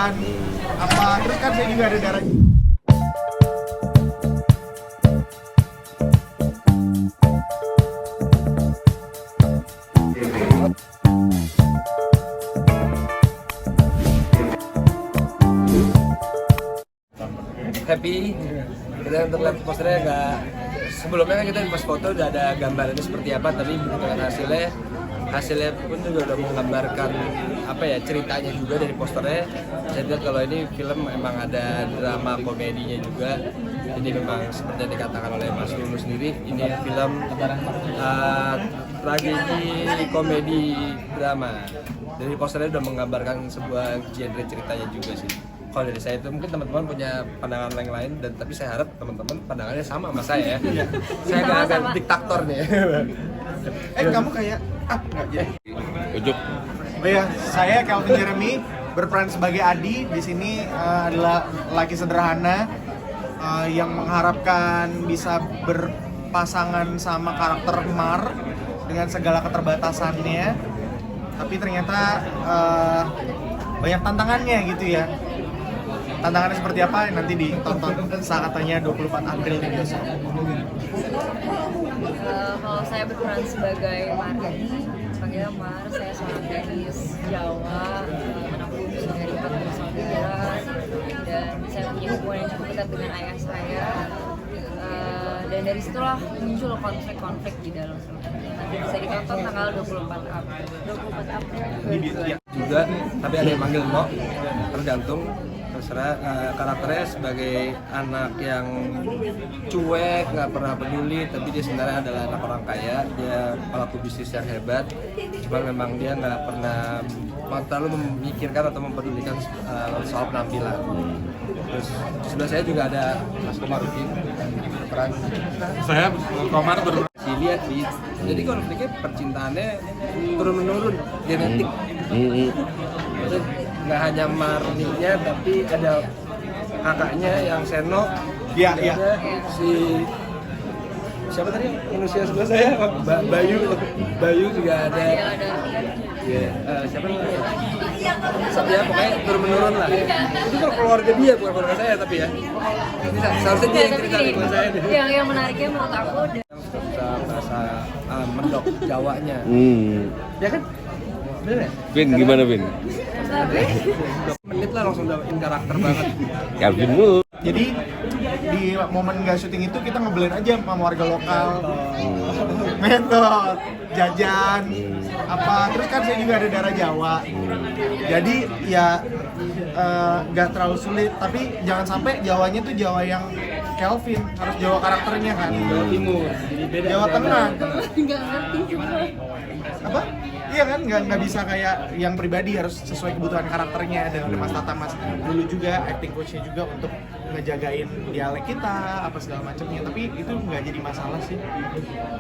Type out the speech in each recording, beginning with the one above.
jajan apa, terus kan saya juga ada darah. Happy kita untuk lihat posternya nggak sebelumnya kan kita di post foto udah ada gambarannya seperti apa, tapi dengan hasilnya pun juga udah menggambarkan apa ya ceritanya juga dari posternya. Saya lihat kalau ini film memang ada drama komedinya juga, jadi memang seperti yang dikatakan oleh Mas Lulu sendiri, ini film tragedi komedi drama. Dari posternya udah menggambarkan sebuah genre ceritanya juga sih. Kalau dari saya itu mungkin teman-teman punya pandangan yang lain, dan tapi saya harap teman-teman pandangannya sama sama saya ya. Saya agak diktator nih. Kamu kayak nggak jadi. Ujuk. Oh ya, saya Calvin Jeremy berperan sebagai Adi. Di sini adalah laki sederhana yang mengharapkan bisa berpasangan sama karakter Mar dengan segala keterbatasannya. Tapi ternyata banyak tantangannya gitu ya. Tantangannya seperti apa nanti ditonton saat katanya 24 April di bioskop. Kalau saya berperan sebagai Mardi, panggilnya Mar, saya seorang gadis Jawa, anak bungsu dari 4 bersaudara, dan saya punya hubungan yang cukup dekat dengan ayah saya. Dan dari situlah muncul konflik-konflik di dalam film. Nanti bisa ditonton tanggal 24 April. 24 April. Juga, tapi ada yang manggil No, tergantung terserah. Karakternya sebagai anak yang cuek, nggak pernah peduli, tapi dia sebenarnya adalah anak orang kaya, dia pelaku bisnis yang hebat, cuma memang dia nggak pernah terlalu memikirkan atau mempedulikan soal penampilan. Terus sebelah saya juga ada Mas Komarudin, peran Saya Komar dilihat di, jadi konfliknya percintaannya turun menurun genetik. Jadi nggak hanya Marninya, tapi ada kakaknya yang Seno, Iya. si siapa tadi manusia sebelah saya, Bayu juga ada. Siapa namanya? Ya pokoknya turun menurun lah. Itu kalau keluarga dia, bukan keluarga saya tapi ya. Seharusnya dia yang cerita keluarga saya. Yang menariknya menurut aku Bahasa mendok Jawanya. Ya kan? Bener ya? Vin, gimana Vin? Menit lah langsung dapetin karakter banget. Calvin mulu. Jadi di momen nggak syuting itu kita ngebelin aja sama warga lokal, metode jajan apa, terus kan saya juga ada darah Jawa, jadi ya nggak terlalu sulit, tapi jangan sampai Jawanya tuh Jawa yang Kelvin, harus Jawa karakternya kan. Jawa Timur, jadi beda. Jawa Tengah. nggak ngerti gimana. Apa? Iya kan, nggak bisa kayak yang pribadi, harus sesuai kebutuhan karakternya. Dan ada Mas Tata, Mas dulu juga acting coachnya juga untuk ngejagain dialek kita apa segala macamnya, tapi itu nggak jadi masalah sih.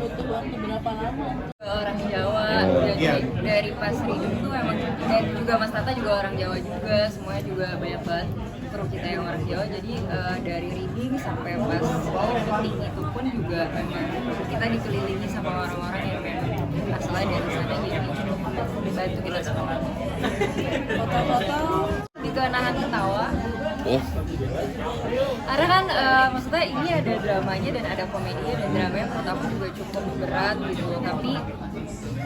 Butuh waktu berapa lama? Orang Jawa, jadi iya. dari pas reading tuh emang, dan juga Mas Tata juga orang Jawa juga, semuanya juga banyak banget kru kita yang orang Jawa, jadi dari reading sampai pas syuting itu pun juga memang kita dikelilingi sama orang-orang yang memang asalnya dari sana, jadi dibantu kita semua. Foto-foto lebih ke nahan ketawa. Karena kan maksudnya ini ada dramanya dan ada komedinya, dan dramanya menurut aku juga cukup berat gitu, tapi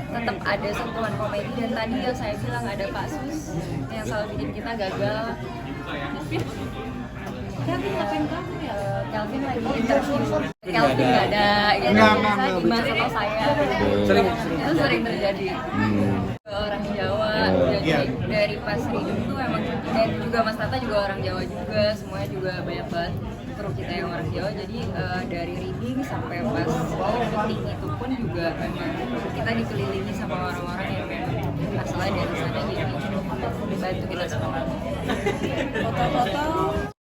tetap ada sentuhan komedi. Dan tadi yang saya bilang ada Pak Sus yang selalu bikin kita gagal. Kelvin ngapain kamu ya? Kelvin lagi interview. Kelvin nggak ada, itu biasa di masa atau saya. Itu sering terjadi. Orang Jawa, jadi dari pas reading tuh emang, dan juga Mas Tata juga orang Jawa juga, semuanya juga banyak banget kru kita yang orang Jawa, jadi dari reading sampai pas syuting itu pun juga memang kita dikelilingi sama orang-orang yang memang asalnya dari sana, jadi dibantu kita semua. Foto-foto